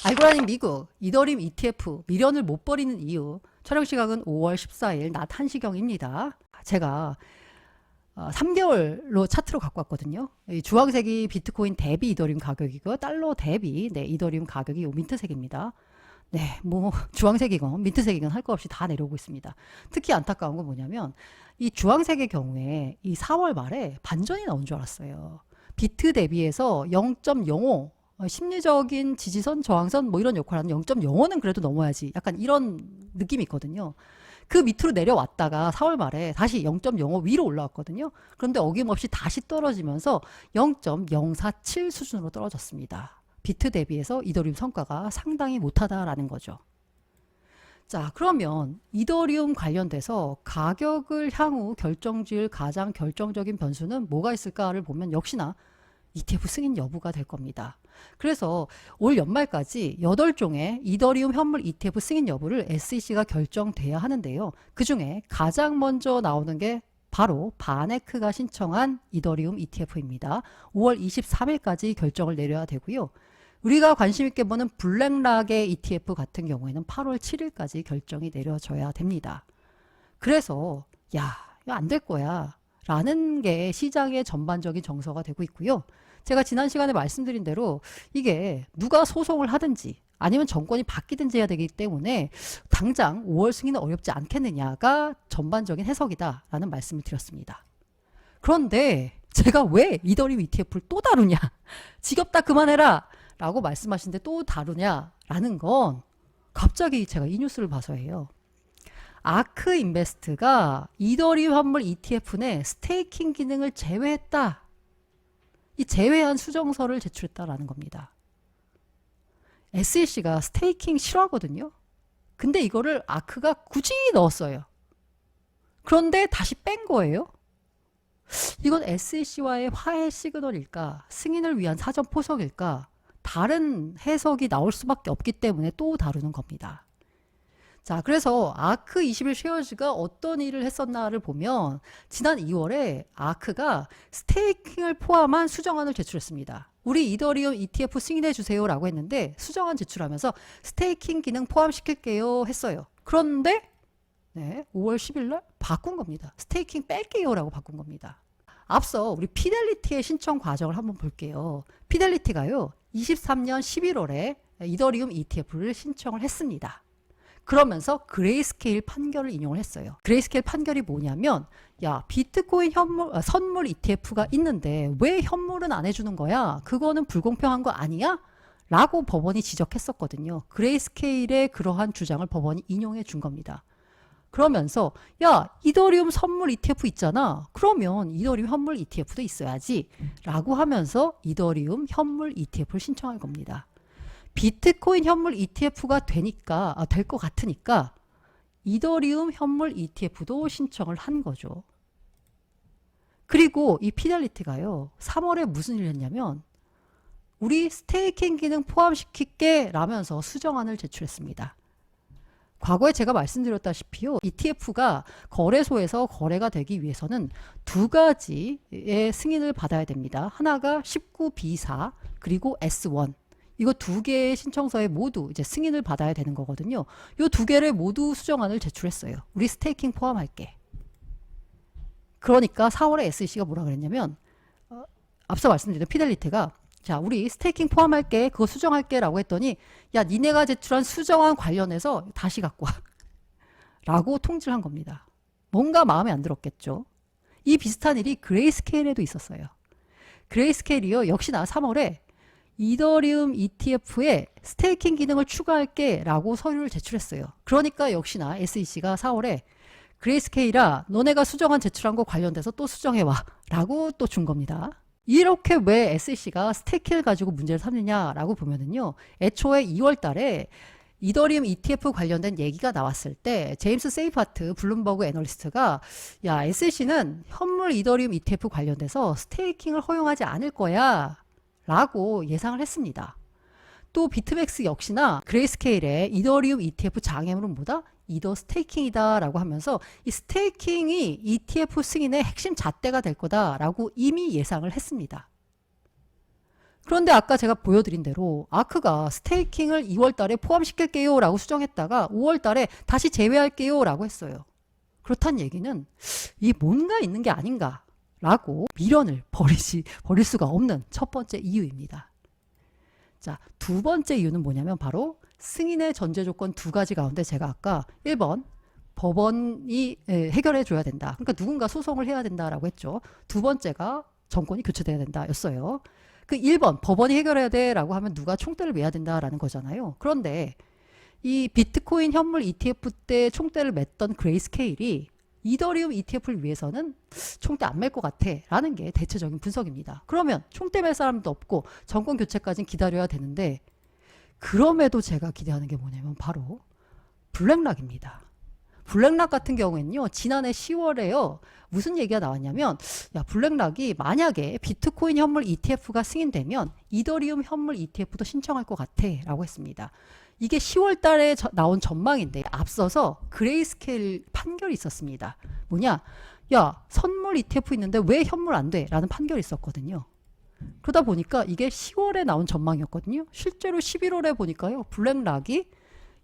알고라니 미국 이더리움 ETF 미련을 못 버리는 이유. 촬영 시각은 5월 14일 낮 1시경입니다. 제가 3개월로 차트로 갖고 왔거든요. 이 주황색이 비트코인 대비 이더리움 가격이고 달러 대비 이더리움 가격이 요 민트색입니다. 네, 뭐 주황색이건 민트색이건 할 거 없이 다 내려오고 있습니다. 특히 안타까운 건 뭐냐면 이 주황색의 경우에 이 4월 말에 반전이 나온 줄 알았어요. 비트 대비해서 0.05 심리적인 지지선, 저항선 뭐 이런 역할을 하는 0.05는 그래도 넘어야지. 약간 이런 느낌이 있거든요. 그 밑으로 내려왔다가 4월 말에 다시 0.05 위로 올라왔거든요. 그런데 어김없이 다시 떨어지면서 0.047 수준으로 떨어졌습니다. 비트 대비해서 이더리움 성과가 상당히 못하다라는 거죠. 자, 그러면 이더리움 관련돼서 가격을 향후 결정지을 가장 결정적인 변수는 뭐가 있을까를 보면 역시나 ETF 승인 여부가 될 겁니다. 그래서 올 연말까지 8종의 이더리움 현물 ETF 승인 여부를 SEC가 결정돼야 하는데요. 그 중에 가장 먼저 나오는 게 바로 바네크가 신청한 이더리움 ETF입니다. 5월 23일까지 결정을 내려야 되고요. 우리가 관심 있게 보는 블랙락의 ETF 같은 경우에는 8월 7일까지 결정이 내려져야 됩니다. 그래서 야, 이거 안 될 거야 라는 게 시장의 전반적인 정서가 되고 있고요. 제가 지난 시간에 말씀드린 대로 이게 누가 소송을 하든지 아니면 정권이 바뀌든지 해야 되기 때문에 당장 5월 승인은 어렵지 않겠느냐가 전반적인 해석이다라는 말씀을 드렸습니다. 그런데 제가 왜 이더리움 ETF를 또 다루냐, 지겹다 그만해라 라고 말씀하시는데 또 다루냐라는 건 갑자기 제가 이 뉴스를 봐서예요. 아크 인베스트가 이더리움 현물 ETF 내 스테이킹 기능을 제외했다. 이 제외한 수정서를 제출했다라는 겁니다. SEC가 스테이킹 싫어하거든요. 근데 이거를 아크가 굳이 넣었어요. 그런데 다시 뺀 거예요. 이건 SEC와의 화해 시그널일까? 승인을 위한 사전 포석일까? 다른 해석이 나올 수밖에 없기 때문에 또 다루는 겁니다. 자, 그래서 아크 21 쉐어즈가 어떤 일을 했었나를 보면 지난 2월에 아크가 스테이킹을 포함한 수정안을 제출했습니다. 우리 이더리움 ETF 승인해 주세요 라고 했는데 수정안 제출하면서 스테이킹 기능 포함시킬게요 했어요. 그런데 5월 10일 날 바꾼 겁니다. 스테이킹 뺄게요 라고 바꾼 겁니다. 앞서 우리 피델리티의 신청 과정을 한번 볼게요. 피델리티가요 23년 11월에 이더리움 ETF를 신청을 했습니다. 그러면서 그레이스케일 판결을 인용을 했어요. 그레이스케일 판결이 뭐냐면 야, 비트코인 선물 ETF가 있는데 왜 현물은 안 해주는 거야? 그거는 불공평한 거 아니야? 라고 법원이 지적했었거든요. 그레이스케일의 그러한 주장을 법원이 인용해 준 겁니다. 그러면서 야, 이더리움 선물 ETF 있잖아. 그러면 이더리움 현물 ETF도 있어야지 라고 하면서 이더리움 현물 ETF를 신청한 겁니다. 비트코인 현물 ETF가 될 것 같으니까 이더리움 현물 ETF도 신청을 한 거죠. 그리고 이 피델리티가요 3월에 무슨 일을 했냐면 우리 스테이킹 기능 포함시킬게 라면서 수정안을 제출했습니다. 과거에 제가 말씀드렸다시피요 ETF가 거래소에서 거래가 되기 위해서는 두 가지의 승인을 받아야 됩니다. 하나가 19B4 그리고 S1 이거 두 개의 신청서에 모두 이제 승인을 받아야 되는 거거든요. 이 두 개를 모두 수정안을 제출했어요. 우리 스테이킹 포함할게. 그러니까 4월에 SEC가 뭐라 그랬냐면 앞서 말씀드린 피델리티가 자, 우리 스테이킹 포함할게. 그거 수정할게 라고 했더니 야, 니네가 제출한 수정안 관련해서 다시 갖고 와 라고 통지를 한 겁니다. 뭔가 마음에 안 들었겠죠. 이 비슷한 일이 그레이스케일에도 있었어요. 그레이스케일이요 역시나 3월에 이더리움 ETF에 스테이킹 기능을 추가할게 라고 서류를 제출했어요. 그러니까 역시나 SEC가 4월에 그레이스케일아 너네가 수정안 제출한 거 관련돼서 또 수정해와 라고 또 준 겁니다. 이렇게 왜 SEC가 스테이킹을 가지고 문제를 삼느냐라고 보면은요. 애초에 2월 달에 이더리움 ETF 관련된 얘기가 나왔을 때 제임스 세이파트 블룸버그 애널리스트가 야, SEC는 현물 이더리움 ETF 관련돼서 스테이킹을 허용하지 않을 거야 라고 예상을 했습니다. 또 비트맥스 역시나 그레이스케일의 이더리움 ETF 장애물은 뭐다? 이더 스테이킹이다 라고 하면서 이 스테이킹이 ETF 승인의 핵심 잣대가 될 거다 라고 이미 예상을 했습니다. 그런데 아까 제가 보여드린 대로 아크가 스테이킹을 2월 달에 포함시킬게요 라고 수정했다가 5월 달에 다시 제외할게요 라고 했어요. 그렇다는 얘기는 이 뭔가 있는 게 아닌가 라고 미련을 버릴 수가 없는 첫 번째 이유입니다. 자, 두 번째 이유는 뭐냐면 바로 승인의 전제 조건 두 가지 가운데 제가 아까 1번 법원이 해결해 줘야 된다. 그러니까 누군가 소송을 해야 된다라고 했죠. 두 번째가 정권이 교체돼야 된다 였어요. 그 1번 법원이 해결해야 돼라고 하면 누가 총대를 매야 된다라는 거잖아요. 그런데 이 비트코인 현물 ETF 때 총대를 맸던 그레이스케일이 이더리움 ETF를 위해서는 총대 안 맬 것 같아 라는 게 대체적인 분석입니다. 그러면 총대 맬 사람도 없고 정권 교체까지는 기다려야 되는데 그럼에도 제가 기대하는 게 뭐냐면 바로 블랙락입니다. 블랙락 같은 경우에는요, 지난해 10월에요, 무슨 얘기가 나왔냐면, 야, 블랙락이 만약에 비트코인 현물 ETF가 승인되면 이더리움 현물 ETF도 신청할 것 같아 라고 했습니다. 이게 10월 달에 나온 전망인데 앞서서 그레이스케일 판결이 있었습니다. 뭐냐? 야, 선물 ETF 있는데 왜 현물 안 돼? 라는 판결이 있었거든요. 그러다 보니까 이게 10월에 나온 전망이었거든요. 실제로 11월에 보니까요, 블랙락이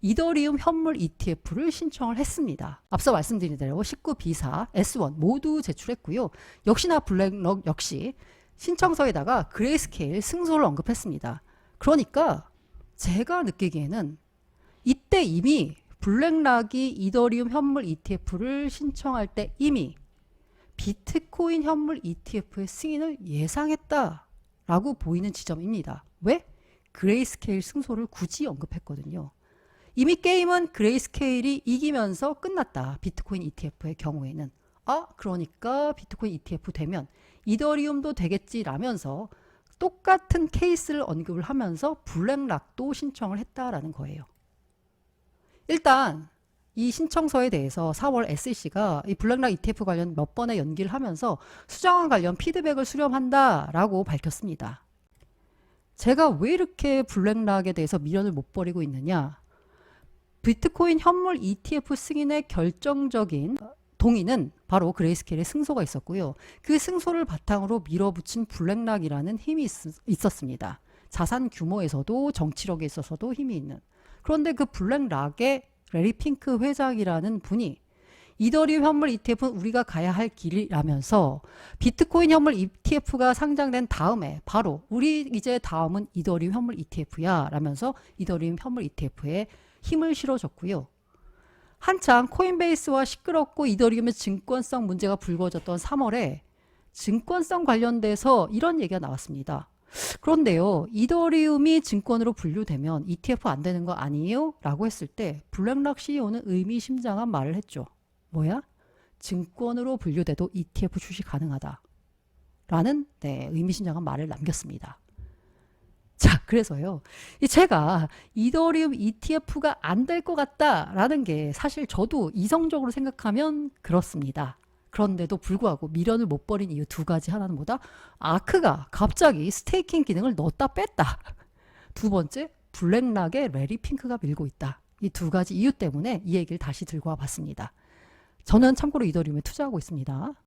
이더리움 현물 ETF를 신청을 했습니다. 앞서 말씀드린 대로 19B4, S1 모두 제출했고요. 역시나 블랙락 역시 신청서에다가 그레이스케일 승소를 언급했습니다. 그러니까 제가 느끼기에는 이때 이미 블랙락이 이더리움 현물 ETF를 신청할 때 이미 비트코인 현물 ETF의 승인을 예상했다라고 보이는 지점입니다. 왜? 그레이스케일 승소를 굳이 언급했거든요. 이미 게임은 그레이스케일이 이기면서 끝났다. 비트코인 ETF의 경우에는. 아, 그러니까 비트코인 ETF 되면 이더리움도 되겠지라면서 똑같은 케이스를 언급을 하면서 블랙락도 신청을 했다라는 거예요. 일단 이 신청서에 대해서 4월 SEC가 이 블랙락 ETF 관련 몇 번의 연기를 하면서 수정안 관련 피드백을 수렴한다라고 밝혔습니다. 제가 왜 이렇게 블랙락에 대해서 미련을 못 버리고 있느냐? 비트코인 현물 ETF 승인의 결정적인 동의는 바로 그레이스케일의 승소가 있었고요. 그 승소를 바탕으로 밀어붙인 블랙락이라는 힘이 있었습니다. 자산 규모에서도 정치력에 있어서도 힘이 있는. 그런데 그 블랙락의 레리 핑크 회장이라는 분이 이더리움 현물 ETF는 우리가 가야 할 길이라면서 비트코인 현물 ETF가 상장된 다음에 바로 우리 이제 다음은 이더리움 현물 ETF야 라면서 이더리움 현물 ETF에 힘을 실어줬고요. 한창 코인베이스와 시끄럽고 이더리움의 증권성 문제가 불거졌던 3월에 증권성 관련돼서 이런 얘기가 나왔습니다. 그런데요, 이더리움이 증권으로 분류되면 ETF 안 되는 거 아니에요? 라고 했을 때 블랙락 CEO는 의미심장한 말을 했죠. 뭐야? 증권으로 분류돼도 ETF 출시 가능하다. 라는 의미심장한 말을 남겼습니다. 자, 그래서요, 제가 이더리움 ETF가 안 될 것 같다라는 게 사실 저도 이성적으로 생각하면 그렇습니다. 그런데도 불구하고 미련을 못 버린 이유 두 가지. 하나는 뭐다? 아크가 갑자기 스테이킹 기능을 넣었다 뺐다. 두 번째, 블랙락에 레리 핑크가 밀고 있다. 이 두 가지 이유 때문에 이 얘기를 다시 들고 와봤습니다. 저는 참고로 이더리움에 투자하고 있습니다.